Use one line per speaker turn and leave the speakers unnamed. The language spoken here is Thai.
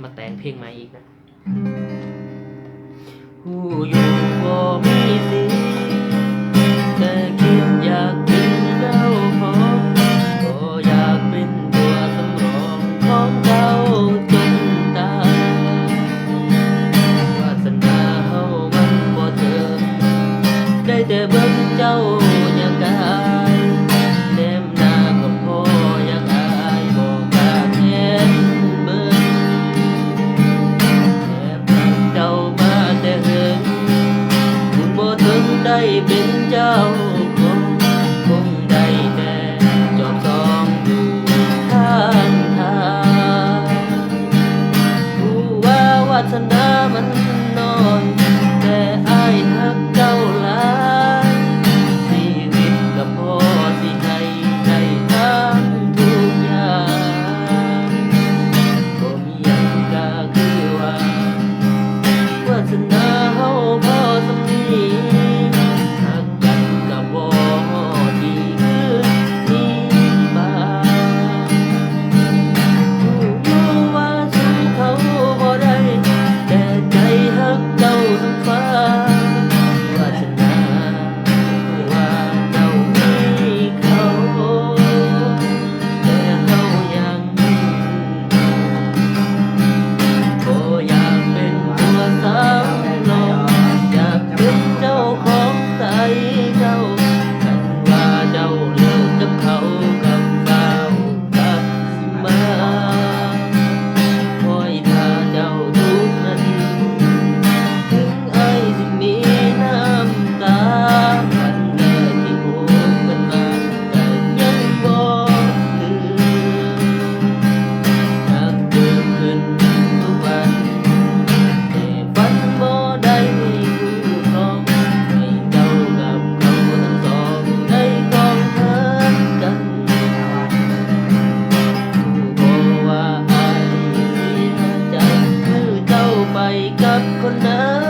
มาแต่งเพลงใหม่อีกนะผู้อยู่บ่มีสิทธิ์แต่คิดอยากกินเหล้าพอก็อยากเป็นตัวสำรองของเจ้าจนตายวาสนาเฮามันบ่เถิดได้แต่เบิ่งเจ้าอยากกายแนมหน้าก็พออยากอายบอกกล้าเห็นเบิ่งแอบรักเจ้ามาแต่เหิงคุณบ่ถึงได้เป็นเจ้าคงได้แต่จอบซองอยู่ข้างทางรู้ว่าวาสนามันน้อยแต่อายฮักเจ้าหลายชีวิตก็พอสิให้ได้ทั้งทุกอย่างบ่มีหยังก็คือว่าวาสนาเฮาพอสำนี้ฮักกันก็บ่ดีคือนี้บ้างรู้ว่าสู้เขาบ่ได้แต่ใจฮักเจ้าทั้งฟ้าวาสนาว่าเจ้ามีเขาแต่เฮายังบ่อยากเป็นตัวสำรองอยากเป็นเจ้าของใจเจ้ากันว่าเจ้าเลิกกับเขากับบ่าวกับสิมาคอยท่าเจ้าทุกนาทีถึงไอ้สิมีน้ำตาวันแรกที่พบกันมาแต่ยังบ่ลืมอยากเพิ่มขึ้นทุกวันแต่ฝันบ่ได้คู่ครองให้เจ้ากับเขาทั้งสองได้ครองหากันรู้บ่ว่าอายเสียใจคือเจ้าไปกับคนนั้น